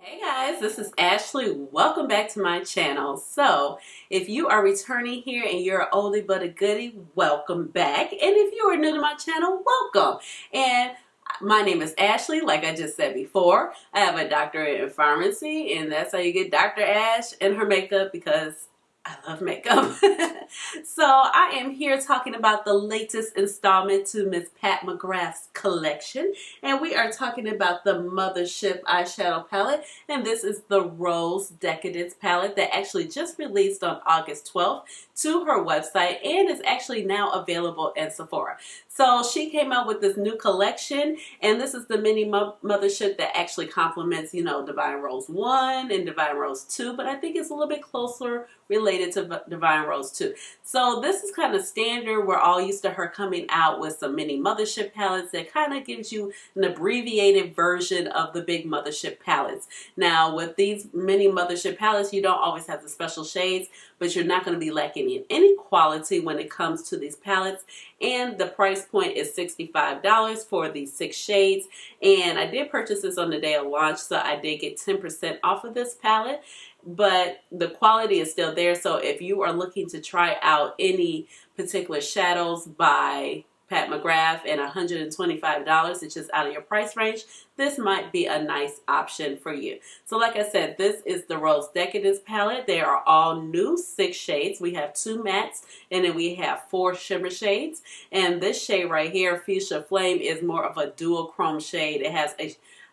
Hey guys, this is Ashley. Welcome back to my channel. So, if you are returning here and you're an oldie but a goodie, welcome back. And if you are new to my channel, welcome. And my name is Ashley, like I just said before. I have a doctorate in pharmacy, and that's how you get Dr. Ash and her makeup, because I love makeup. So I am here talking about the latest installment to Miss Pat McGrath's collection. And we are talking about the Mothership eyeshadow palette. And this is the Rose Decadence palette that actually just released on August 12th to her website and is actually now available in Sephora. So she came out with this new collection, and this is the mini Mothership that actually complements, you know, Divine Rose 1 and Divine Rose 2, but I think it's a little bit closer related to Divine Rose 2. So this is kind of standard. We're all used to her coming out with some mini Mothership palettes that kind of gives you an abbreviated version of the big Mothership palettes. Now with these mini Mothership palettes, you don't always have the special shades, but you're not going to be lacking in any quality when it comes to these palettes. And the price point is $65 for these 6 shades. And I did purchase this on the day of launch, so I did get 10% off of this palette. But the quality is still there. So if you are looking to try out any particular shadows by Pat McGrath and $125, it's just out of your price range, this might be a nice option for you. So like I said, this is the Rose Decadence palette. They are all new 6 shades. We have 2 mattes and then we have 4 shimmer shades. And this shade right here, Fuchsia Flame, is more of a dual chrome shade. It has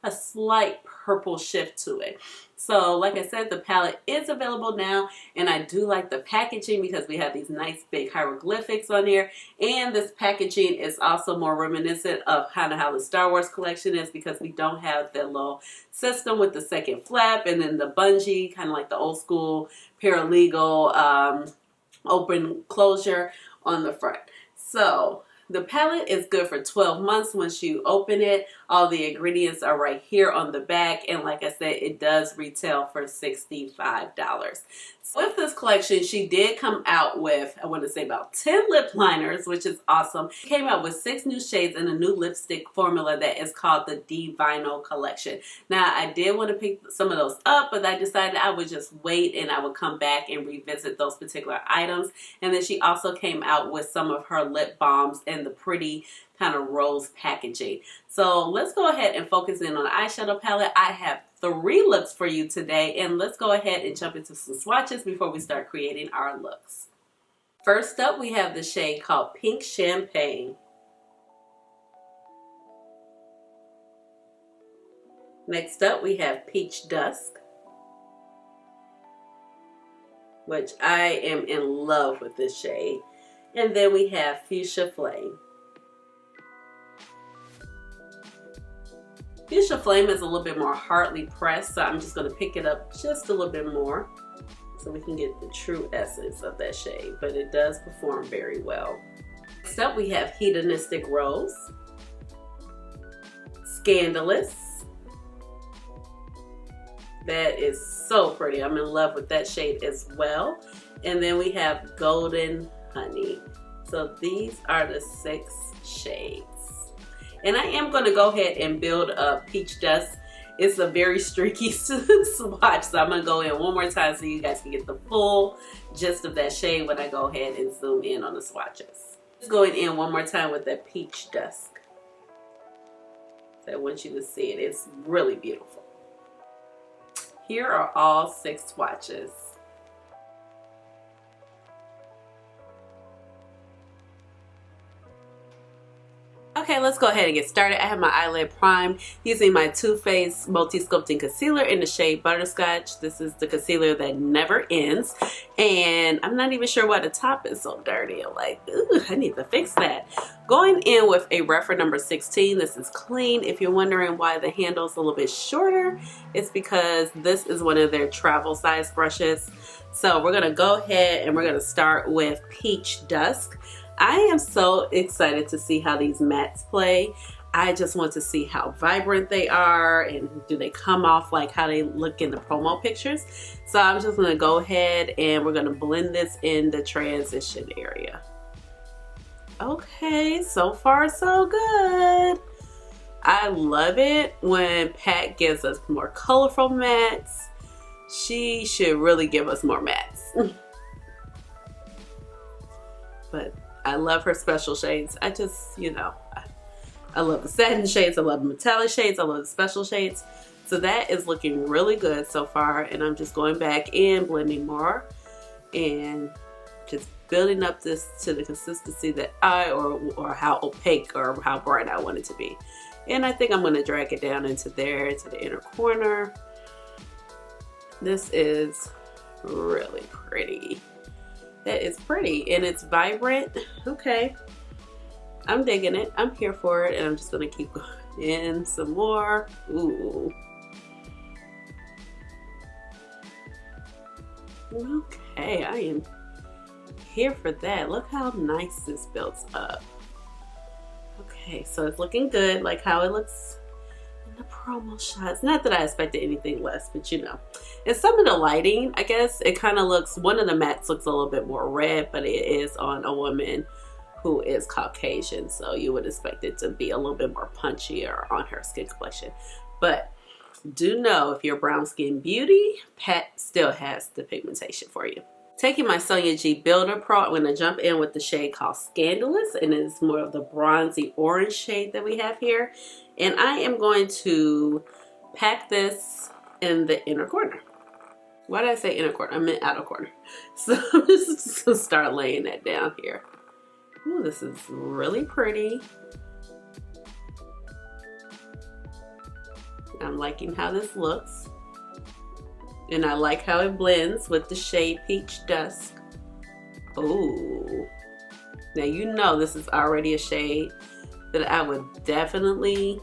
a slight purple shift to it. So like I said, the palette is available now, and I do like the packaging because we have these nice big hieroglyphics on here, and this packaging is also more reminiscent of kind of how the Star Wars collection is, because we don't have the little system with the second flap and then the bungee, kind of like the old school paralegal open closure on the front. So the palette is good for 12 months once you open it. All the ingredients are right here on the back. And like I said, it does retail for $65. So with this collection, she did come out with, I want to say about 10 lip liners, which is awesome. She came out with 6 new shades and a new lipstick formula that is called the Divino collection. Now, I did want to pick some of those up, but I decided I would just wait and I would come back and revisit those particular items. And then she also came out with some of her lip balms and the pretty kind of rose packaging. So let's go ahead and focus in on the eyeshadow palette. I have 3 looks for you today, and let's go ahead and jump into some swatches before we start creating our looks. First up, we have the shade called Pink Champagne. Next up, we have Peach Dusk, which I am in love with this shade. And then we have Fuchsia Flame. Fuchsia Flame is a little bit more hardly pressed, so I'm just going to pick it up just a little bit more so we can get the true essence of that shade, but it does perform very well. Next up, we have Hedonistic Rose, Scandalous. That is so pretty. I'm in love with that shade as well. And then we have Golden Honey. So these are the 6 shades. And I am going to go ahead and build up Peach Dust. It's a very streaky swatch, so I'm going to go in one more time so you guys can get the full gist of that shade when I go ahead and zoom in on the swatches. Just going in one more time with that Peach Dusk. So I want you to see it. It's really beautiful. Here are all 6 swatches. Okay, let's go ahead and get started. I have my eyelid primed using my Too Faced Multi-Sculpting Concealer in the shade Butterscotch. This is the concealer that never ends. And I'm not even sure why the top is so dirty. I'm like, ooh, I need to fix that. Going in with a Rephr number 16. This is clean. If you're wondering why the handle's a little bit shorter, it's because this is one of their travel size brushes. So we're going to go ahead and we're going to start with Peach Dusk. I am so excited to see how these mattes play. I just want to see how vibrant they are and do they come off like how they look in the promo pictures. So I'm just going to go ahead and we're going to blend this in the transition area. Okay, so far so good. I love it when Pat gives us more colorful mattes. She should really give us more mattes. But I love her special shades. I just, you know, I love the satin shades. I love the metallic shades. I love the special shades. So that is looking really good so far. And I'm just going back in, blending more, and just building up this to the consistency that or how opaque or how bright I want it to be. And I think I'm going to drag it down into there, into the inner corner. This is really pretty. That is pretty, and it's vibrant. Okay, I'm digging it. I'm here for it, and I'm just going to keep going in some more. Ooh. Okay, I am here for that. Look how nice this builds up. Okay, so it's looking good, like how it looks in the promo shots. Not that I expected anything less, but you know. And some of the lighting, I guess it kind of looks, one of the mattes looks a little bit more red, but it is on a woman who is Caucasian, so you would expect it to be a little bit more punchier on her skin complexion. But do know if you're brown skin beauty, Pat still has the pigmentation for you. Taking my Sonia G Builder Pro, I'm going to jump in with the shade called Scandalous, and it's more of the bronzy orange shade that we have here. And I am going to pack this in the inner corner. Why did I say inner corner? I meant outer corner. So I'm just going to start laying that down here. Ooh, this is really pretty. I'm liking how this looks. And I like how it blends with the shade Peach Dusk. Ooh. Now you know this is already a shade that I would definitely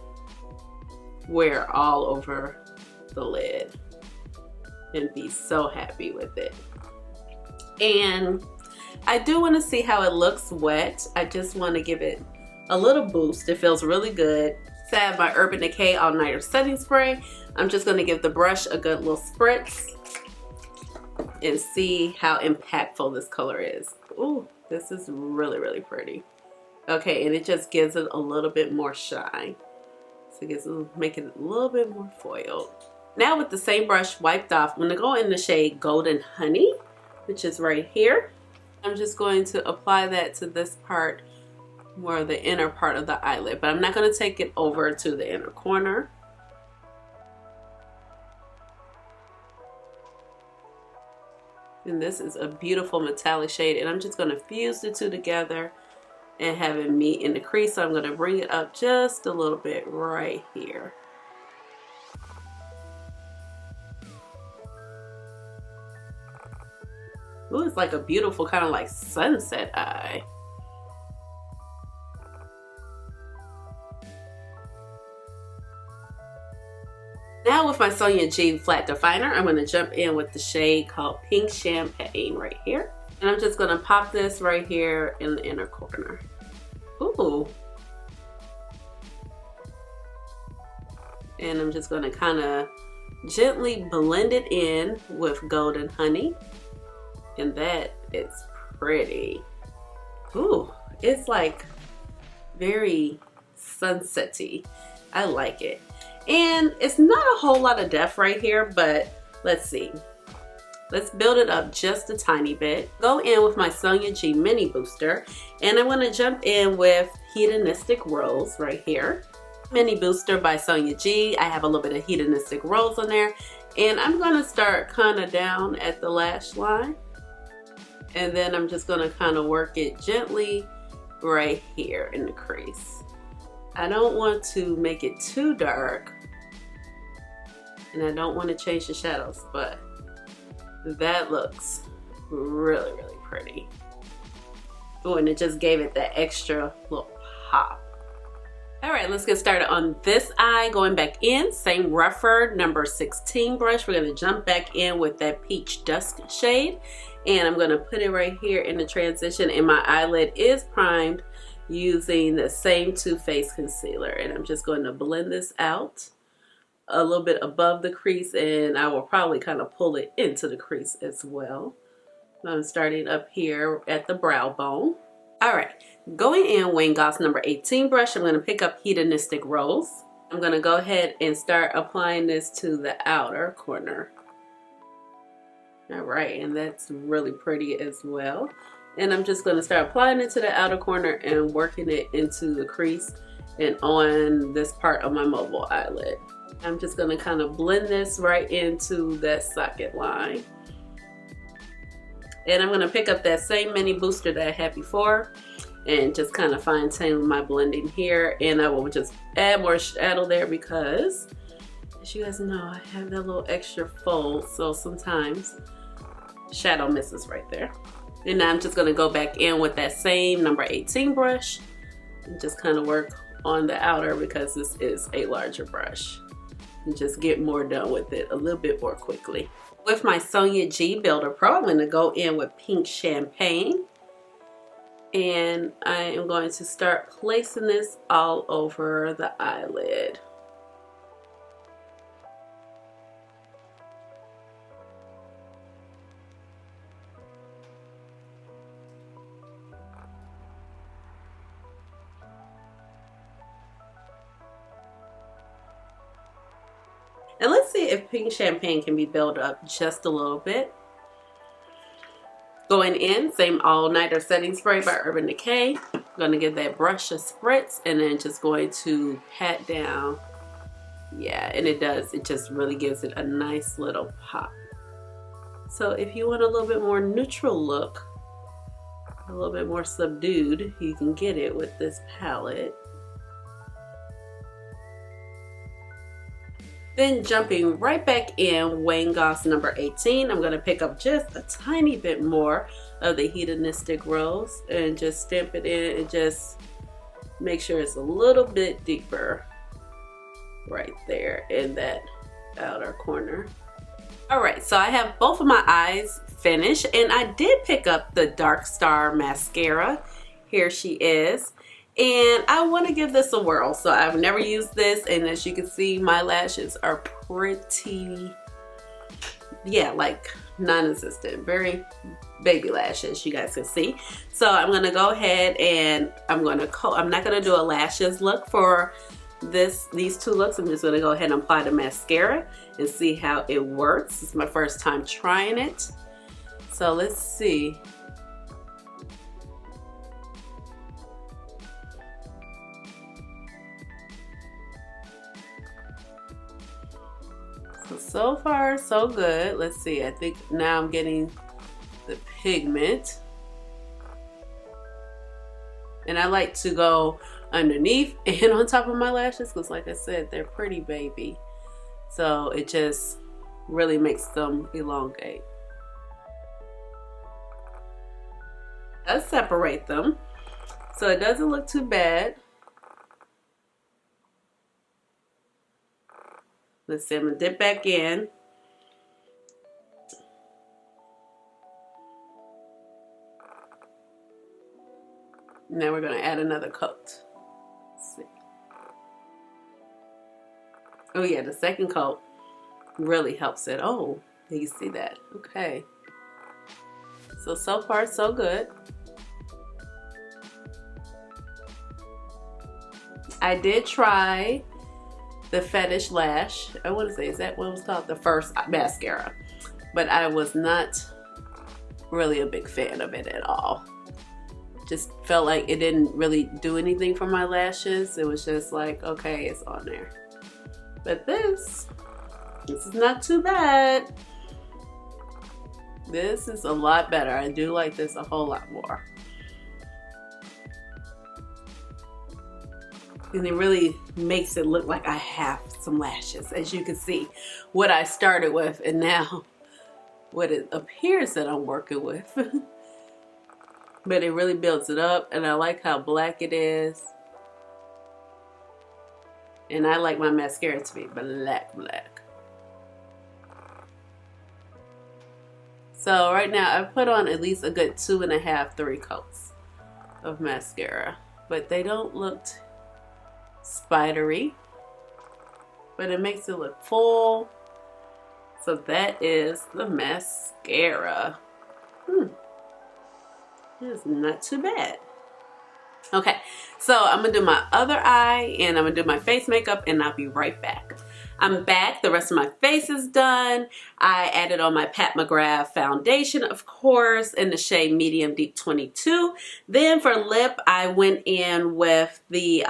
wear all over the lid and be so happy with it. And I do want to see how it looks wet. I just want to give it a little boost. It feels really good. So I have my Urban Decay All Nighter Setting Spray. I'm just going to give the brush a good little spritz and see how impactful this color is. Ooh, this is really, really pretty. Okay, and it just gives it a little bit more shine. So it make it a little bit more foiled. Now with the same brush wiped off, I'm going to go in the shade Golden Honey, which is right here. I'm just going to apply that to this part, more the inner part of the eyelid, but I'm not going to take it over to the inner corner. And this is a beautiful metallic shade, and I'm just going to fuse the two together and have it meet in the crease. So I'm going to bring it up just a little bit right here. Ooh, it's like a beautiful kind of like sunset eye. Now with my Sonia G Flat Definer, I'm going to jump in with the shade called Pink Champagne right here. And I'm just going to pop this right here in the inner corner. Ooh. And I'm just going to kind of gently blend it in with Golden Honey. And that is pretty. Ooh, it's like very sunset-y. I like it. And it's not a whole lot of depth right here, but let's see. Let's build it up just a tiny bit. Go in with my Sonia G Mini Booster, and I'm going to jump in with Hedonistic Rose right here. Mini Booster by Sonia G. I have a little bit of Hedonistic Rose on there, and I'm going to start kind of down at the lash line, and then I'm just going to kind of work it gently right here in the crease. I don't want to make it too dark, and I don't want to change the shadows, but that looks really, really pretty. Oh, and it just gave it that extra little pop. All right, let's get started on this eye. Going back in, same rougher number 16 brush. We're going to jump back in with that Peach Dusk shade, and I'm going to put it right here in the transition, and my eyelid is primed using the same Too Faced concealer, and I'm just going to blend this out a little bit above the crease, and I will probably kind of pull it into the crease as well. I'm starting up here at the brow bone. All right, going in Wayne Goss number 18 brush, I'm going to pick up Hedonistic Rose, I'm going to go ahead and start applying this to the outer corner. All right, and that's really pretty as well. And I'm just going to start applying it to the outer corner and working it into the crease and on this part of my mobile eyelid. I'm just going to kind of blend this right into that socket line. And I'm going to pick up that same mini booster that I had before and just kind of fine tune my blending here. And I will just add more shadow there because, as you guys know, I have that little extra fold, so sometimes shadow misses right there. And now I'm just going to go back in with that same number 18 brush and just kind of work on the outer because this is a larger brush, and just get more done with it a little bit more quickly. With my Sonia G Builder Pro, I'm going to go in with Pink Champagne, and I am going to start placing this all over the eyelid. And let's see if Pink Champagne can be built up just a little bit. Going in, same all-nighter setting spray by Urban Decay. I'm going to give that brush a spritz and then just going to pat down. Yeah, and it does. It just really gives it a nice little pop. So if you want a little bit more neutral look, a little bit more subdued, you can get it with this palette. Then jumping right back in, Wayne Goss number 18, I'm going to pick up just a tiny bit more of the Hedonistic Rose and just stamp it in and just make sure it's a little bit deeper right there in that outer corner. Alright, so I have both of my eyes finished, and I did pick up the Dark Star Mascara. Here she is. And I want to give this a whirl. So I've never used this, and as you can see, my lashes are pretty, yeah, like non-existent, very baby lashes, you guys can see. So I'm going to go ahead and I'm not going to do a lashes look for these two looks. I'm just going to go ahead and apply the mascara and see how it works. This is my first time trying it. So let's see. So far so good. Let's see, I think now I'm getting the pigment, and I like to go underneath and on top of my lashes because, like I said, they're pretty baby, so it just really makes them elongate. Let's separate them so it doesn't look too bad. Let's see, I'm going to dip back in. Now we're going to add another coat. Let's see. Oh yeah, the second coat really helps it. Oh, you see that. Okay. So far so good. I did try the Fetish Lash, I want to say, is that what it was called? The first mascara. But I was not really a big fan of it at all. Just felt like it didn't really do anything for my lashes. It was just like, okay, it's on there. But this is not too bad. This is a lot better. I do like this a whole lot more. And it really makes it look like I have some lashes, as you can see what I started with and now what it appears that I'm working with. But it really builds it up, and I like how black it is. And I like my mascara to be black. So right now I've put on at least a good 2.5, 3 coats of mascara, but they don't look spidery, but it makes it look full. So that is the mascara. It's not too bad. Okay, so I'm gonna do my other eye and I'm gonna do my face makeup and I'll be right back. I'm back, the rest of my face is done. I added on my Pat McGrath foundation, of course, in the shade Medium Deep 22. Then for lip, I went in with the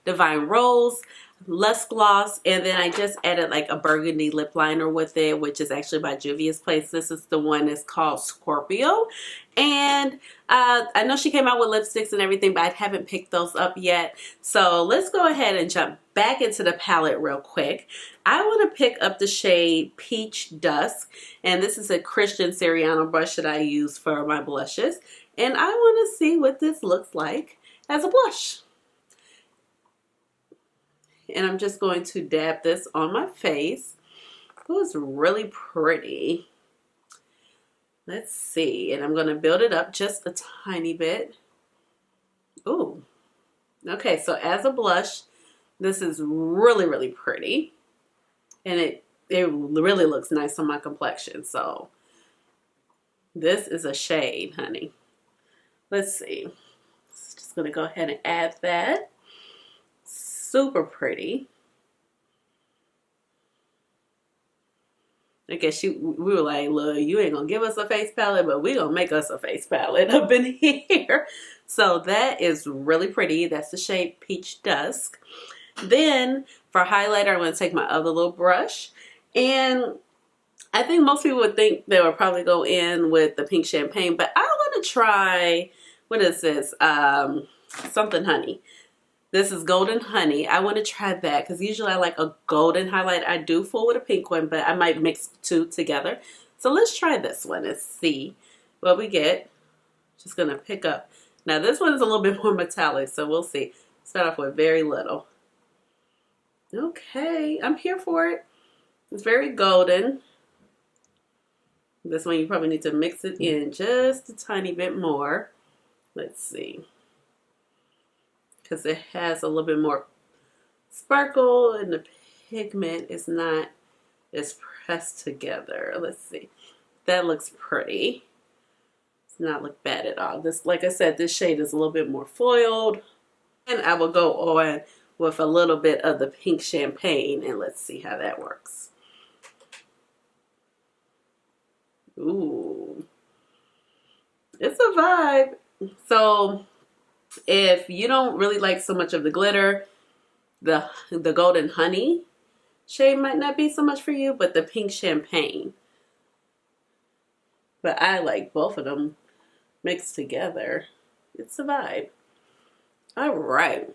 Divine Rose Lustgloss, and then I just added like a burgundy lip liner with it, which is actually by Juvia's Place. This is the one that's called Scorpio. And I know she came out with lipsticks and everything, but I haven't picked those up yet. So let's go ahead and jump back into the palette real quick. I want to pick up the shade Peach Dusk, and this is a Christian Siriano brush that I use for my blushes. And I want to see what this looks like as a blush. And I'm just going to dab this on my face. Oh, it's really pretty. Let's see, and I'm going to build it up just a tiny bit. Ooh. Okay, so as a blush, this is really, really pretty. And it really looks nice on my complexion. So this is a shade, honey. Let's see. Just going to go ahead and add that. Super pretty. I guess we were like, look, you ain't gonna give us a face palette, but we gonna make us a face palette up in here. So that is really pretty. That's the shade Peach Dusk. Then for highlighter, I'm gonna take my other little brush, and I think most people would think they would probably go in with the pink champagne, but I want to try, what is this? Something honey. This is Golden Honey. I want to try that because usually I like a golden highlight. I do full with a pink one, but I might mix the two together. So let's try this one and see what we get. Just going to pick up. Now this one is a little bit more metallic, so we'll see. Start off with very little. Okay, I'm here for it. It's very golden. This one you probably need to mix it in just a tiny bit more. Let's see. Because it has a little bit more sparkle and the pigment is not as pressed together. Let's see. That looks pretty. Does not look bad at all. This, like I said, this shade is a little bit more foiled. And I will go on with a little bit of the pink champagne and let's see how that works. Ooh. It's a vibe. So if you don't really like so much of the glitter, the Golden Honey shade might not be so much for you, but the pink champagne. But I like both of them mixed together. It's a vibe. All right.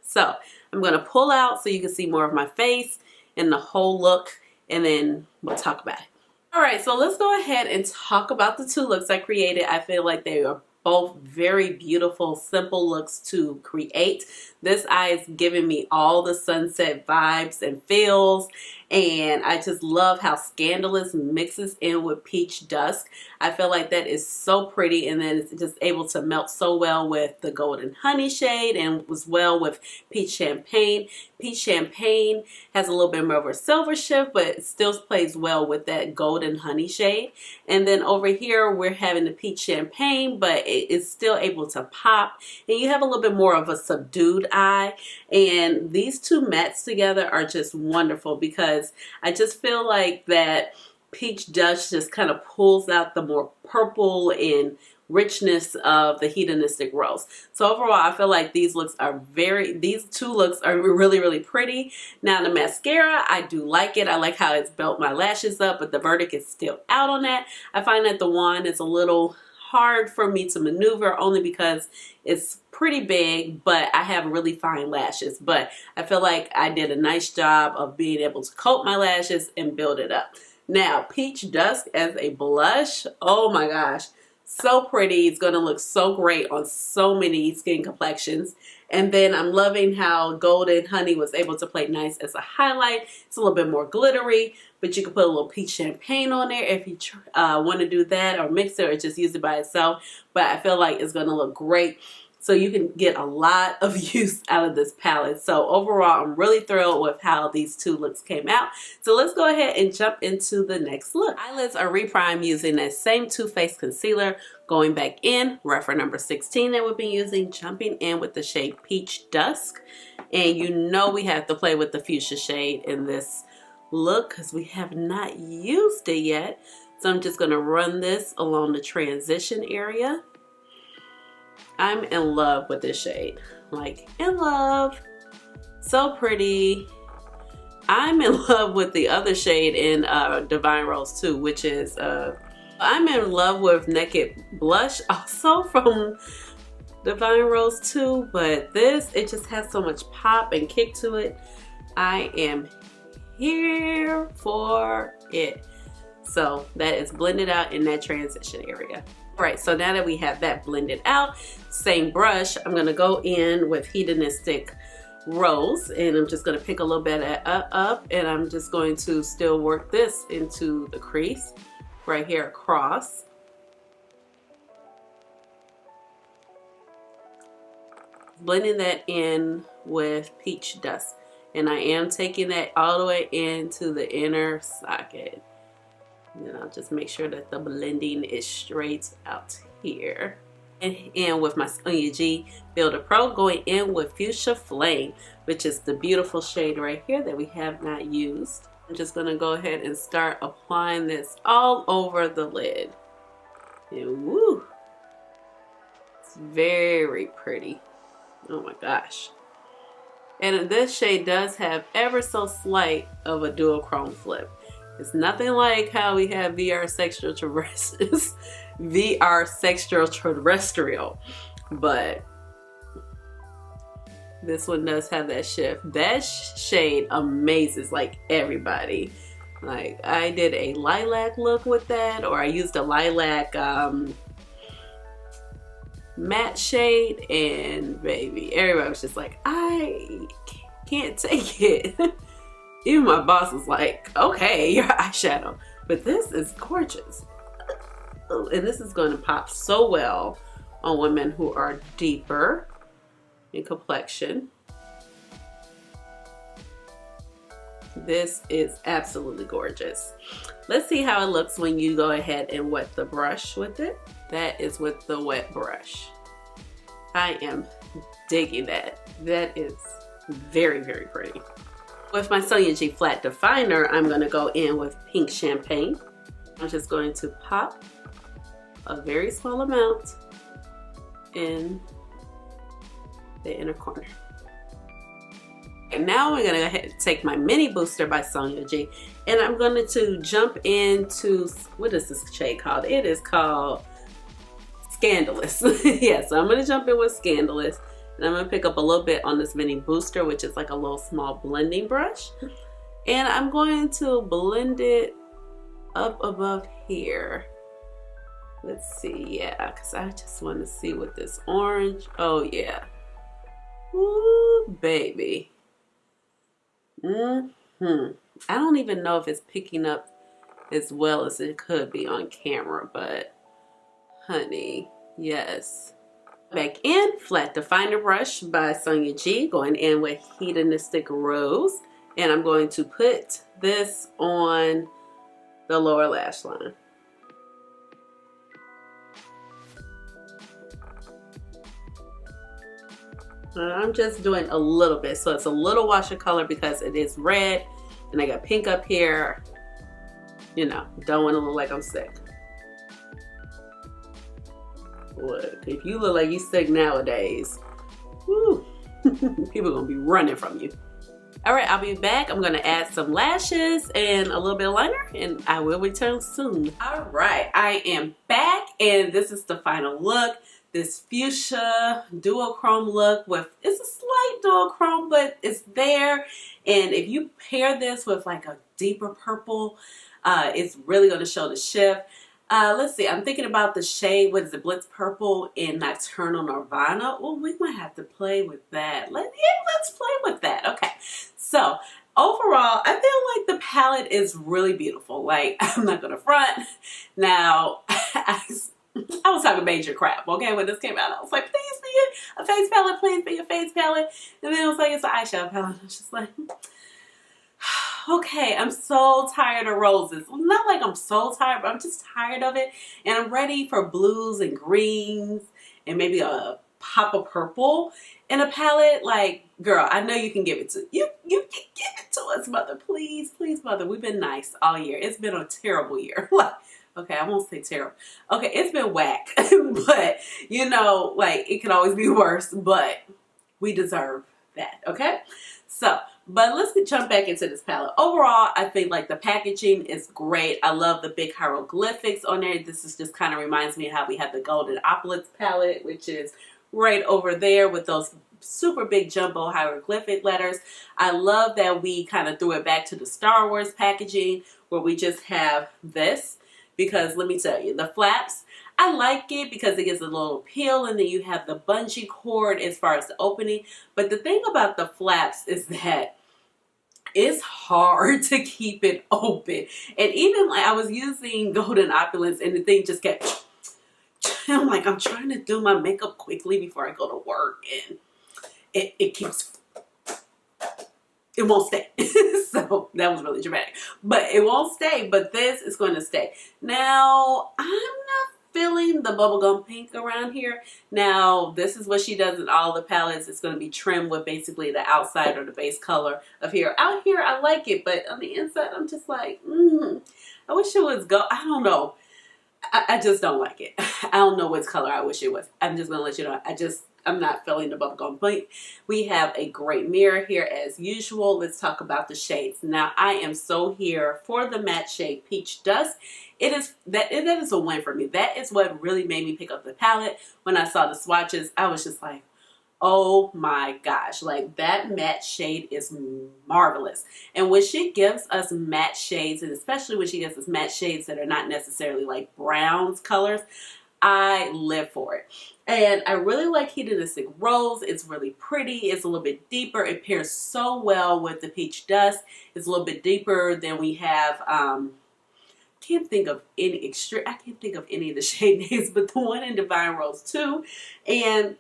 So I'm going to pull out so you can see more of my face and the whole look, and then we'll talk about it. All right, so let's go ahead and talk about the two looks I created. I feel like they are both very beautiful, simple looks to create. This eye is giving me all the sunset vibes and feels, and I just love how Scandalous mixes in with Peach Dusk. I feel like that is so pretty, and then it's just able to melt so well with the Golden Honey shade and as well with Peach Champagne. Peach Champagne has a little bit more of a silver shift, but it still plays well with that Golden Honey shade. And then over here, we're having the Peach Champagne, but it's still able to pop. And you have a little bit more of a subdued eye. And these two mattes together are just wonderful because I just feel like that Peach Dusk just kind of pulls out the more purple and richness of the hedonistic rose. So overall, I feel like these two looks are really, really pretty. Now the mascara, I do like it. I like how it's built my lashes up, but the verdict is still out on that. I find that the wand is a little hard for me to maneuver only because it's pretty big, but I have really fine lashes. But I feel like I did a nice job of being able to coat my lashes and build it up. Now, Peach Dusk as a blush, oh my gosh. So pretty. It's going to look so great on so many skin complexions. And then I'm loving how Golden Honey was able to play nice as a highlight. It's a little bit more glittery, but you can put a little peach champagne on there if you want to do that, or mix it or just use it by itself. But I feel like it's going to look great. so you can get a lot of use out of this palette. So overall, I'm really thrilled with how these two looks came out. So let's go ahead and jump into the next look. Eyelids are reprimed using that same Too Faced concealer, going back in, reference number 16 that we've been using, jumping in with the shade Peach Dusk. And you know we have to play with the fuchsia shade in this look because we have not used it yet. So I'm just going to run this along the transition area. I'm in love with this shade, like in love. So pretty. I'm in love with the other shade in Divine Rose too, which is I'm in love with Naked Blush also from Divine Rose too, but this, it just has so much pop and kick to it. I am here for it. So that is blended out in that transition area. All right, so now that we have that blended out, same brush, I'm gonna go in with Hedonistic Rose, and I'm just gonna pick a little bit up, and I'm just going to still work this into the crease right here across. Blending that in with Peach Dust, and I am taking that all the way into the inner socket. And then I'll just make sure that the blending is straight out here. And with my Sonia G Builder Pro, going in with Fuchsia Flame, which is the beautiful shade right here that we have not used. I'm just gonna go ahead and start applying this all over the lid. And woo! It's very pretty. Oh my gosh. And this shade does have ever so slight of a duochrome flip. It's nothing like how we have VR Sexual Terrestrial, but this one does have that shift. That shade amazes like everybody. Like I did a lilac look with that, or I used a lilac matte shade, and baby, everybody was just like, I can't take it. Even my boss was like, okay, your eyeshadow, but this is gorgeous. And this is going to pop so well on women who are deeper in complexion. This is absolutely gorgeous. Let's see how it looks when you go ahead and wet the brush with it. That is with the wet brush. I am digging that. That is very, very pretty. With my Sonia G Flat Definer, I'm going to go in with Pink Champagne. I'm just going to pop a very small amount in the inner corner. And now we're going to go ahead and take my Mini Booster by Sonia G, and I'm going to jump into, what is this shade called? It is called Scandalous. Yeah, so I'm going to jump in with Scandalous. And I'm going to pick up a little bit on this Mini Booster, which is like a little small blending brush. And I'm going to blend it up above here. Let's see, yeah, because I just want to see what this orange, oh yeah. Ooh, baby. I don't even know if it's picking up as well as it could be on camera, but honey, yes. Back in, Flat Definer Brush by Sonia G, going in with Hedonistic Rose, and I'm going to put this on the lower lash line. And I'm just doing a little bit, so it's a little wash of color because it is red, and I got pink up here. You know, don't want to look like I'm sick. Look, if you look like you sick nowadays, whew, people are gonna be running from you. All right, I'll be back. I'm gonna add some lashes and a little bit of liner, and I will return soon. All right, I am back, and this is the final look. This fuchsia duochrome look with, it's a slight duochrome, but it's there. And if you pair this with like a deeper purple, it's really gonna show the shift. Let's see, I'm thinking about the shade, what is it, Blitz Purple in Nocturnal Nirvana. Well, we might have to play with that. Let's play with that. Okay, so overall, I feel like the palette is really beautiful. Like, I'm not gonna front. Now, I was talking major crap, okay, when this came out. I was like, please be be a face palette? Please be a face palette. And then it was like, it's an eyeshadow palette. I was just like, okay, I'm so tired of roses. Well, not like I'm so tired, but I'm just tired of it. And I'm ready for blues and greens and maybe a pop of purple in a palette. Like, girl, I know you can give it to you. You can give it to us, mother. Please, please, mother. We've been nice all year. It's been a terrible year. Okay, I won't say terrible. Okay, it's been whack. But, you know, like, it could always be worse. But we deserve that, okay? So, but let's jump back into this palette. Overall, I think like the packaging is great. I love the big hieroglyphics on there. This is just kind of reminds me of how we have the Golden Opulence palette, which is right over there with those super big jumbo hieroglyphic letters. I love that we kind of threw it back to the Star Wars packaging where we just have this, because let me tell you, the flaps, I like it because it gives a little peel, and then you have the bungee cord as far as the opening. But the thing about the flaps is that it's hard to keep it open. And even like I was using Golden Opulence and the thing just kept, I'm like, I'm trying to do my makeup quickly before I go to work, and it keeps, it won't stay. So that was really dramatic, but it won't stay. But this is going to stay. Now, I'm not feeling the bubblegum pink around here. Now, this is what she does in all the palettes. It's going to be trimmed with basically the outside or the base color of here. Out here, I like it, but on the inside, I'm just like, I wish it was gold. I don't know. I just don't like it. I don't know what color I wish it was. I'm just going to let you know. I'm not feeling the bubblegum pink. We have a great mirror here as usual. Let's talk about the shades. Now, I am so here for the matte shade Peach Dust. That is a win for me. That is what really made me pick up the palette. When I saw the swatches, I was just like, oh my gosh, like that matte shade is marvelous. And when she gives us matte shades, and especially when she gives us matte shades that are not necessarily like browns colors, I live for it. And I really like Hedonistic Rose. It's really pretty. It's a little bit deeper. It pairs so well with the Peach Dust. It's a little bit deeper than we have. I can't think of any of the shade names, but the one in Divine Rose 2. And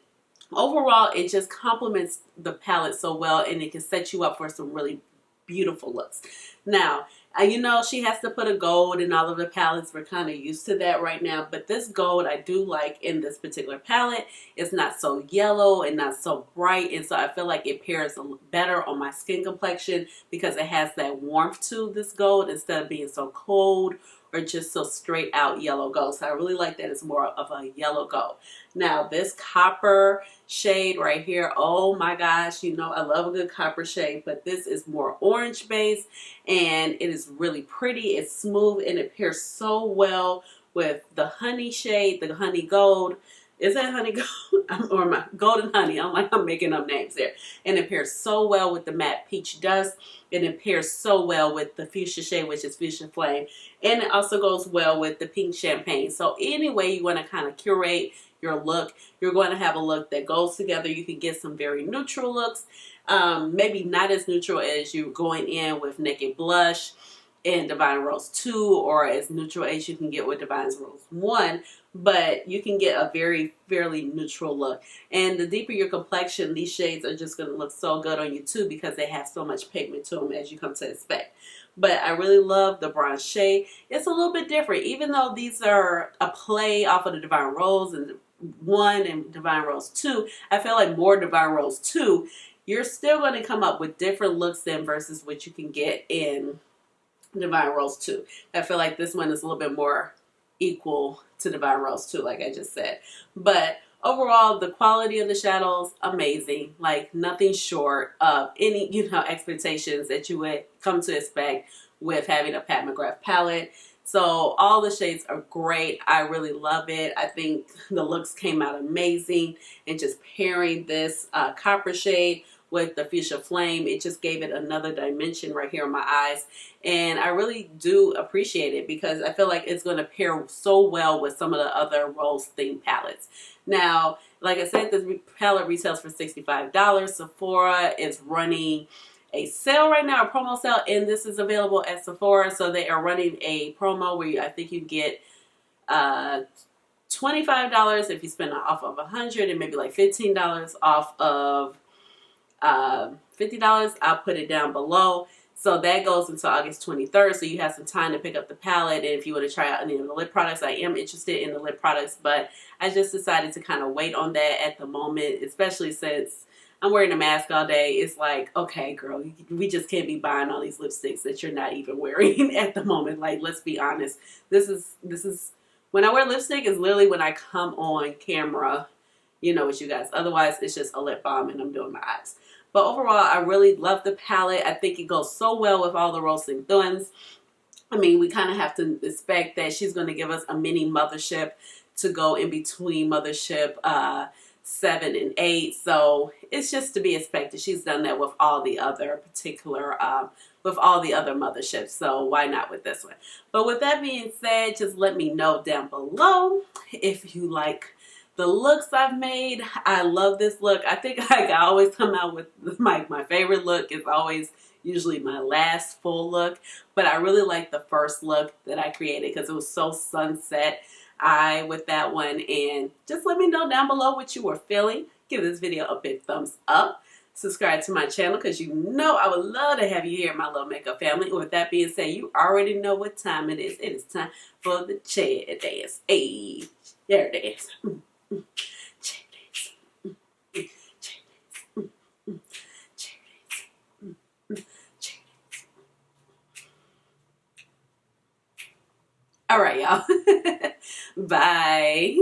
overall, it just complements the palette so well, and it can set you up for some really beautiful looks. Now, you know, she has to put a gold in all of the palettes. We're kind of used to that right now. But this gold I do like in this particular palette. It's not so yellow and not so bright. And so I feel like it pairs better on my skin complexion because it has that warmth to this gold instead of being so cold or just so straight out yellow gold. So I really like that it's more of a yellow gold. Now this copper shade right here, oh my gosh, you know I love a good copper shade, but this is more orange based and it is really pretty. It's smooth and it pairs so well with the honey shade, the honey gold. Is that honey gold? Or my golden honey? I'm making up names there. And it pairs so well with the matte peach dust. And it pairs so well with the fuchsia shade, which is fuchsia flame. And it also goes well with the pink champagne. So anyway, you want to kind of curate your look. You're going to have a look that goes together. You can get some very neutral looks. Maybe not as neutral as you going in with Naked Blush in Divine Rose 2, or as neutral as you can get with Divine Rose 1, but you can get a fairly neutral look. And the deeper your complexion, these shades are just going to look so good on you too because they have so much pigment to them as you come to expect. But I really love the bronze shade. It's a little bit different, even though these are a play off of the Divine Rose and 1 and Divine Rose 2. I feel like more Divine Rose 2, you're still going to come up with different looks than versus what you can get in Divine Rose 2. I feel like this one is a little bit more equal to Divine Rose 2, like I just said. But overall, the quality of the shadows, amazing. Like nothing short of any, expectations that you would come to expect with having a Pat McGrath palette. So all the shades are great. I really love it. I think the looks came out amazing. And just pairing this copper shade with the fuchsia flame, it just gave it another dimension right here in my eyes. And I really do appreciate it because I feel like it's going to pair so well with some of the other rose themed palettes. Now, like I said, this palette retails for $65. Sephora is running a sale right now, a promo sale, and this is available at Sephora. So they are running a promo where I think you get $25 if you spend off of $100, and maybe like $15 off of $50. I'll put it down below. So that goes until August 23rd. So you have some time to pick up the palette. And if you want to try out any of the lip products, I am interested in the lip products, but I just decided to kind of wait on that at the moment, especially since I'm wearing a mask all day. It's like, okay, girl, we just can't be buying all these lipsticks that you're not even wearing at the moment. Like, let's be honest. This is when I wear lipstick is literally when I come on camera, you know, with you guys. Otherwise, it's just a lip balm and I'm doing my eyes. But overall, I really love the palette. I think it goes so well with all the roasting thorns. I mean, we kind of have to expect that she's going to give us a mini mothership to go in between mothership 7 and 8. So it's just to be expected. She's done that with all the other with all the other motherships. So why not with this one? But with that being said, just let me know down below if you like the looks I've made. I love this look. I think I always come out with my favorite look is always usually my last full look. But I really like the first look that I created because it was so sunset eye with that one. And just let me know down below what you were feeling. Give this video a big thumbs up. Subscribe to my channel because you know I would love to have you here, my little makeup family. With that being said, you already know what time it is. It is time for the chair dance. Hey, there it is. Chair dance. Chair dance. Chair dance. Chair dance. All right, y'all. Bye.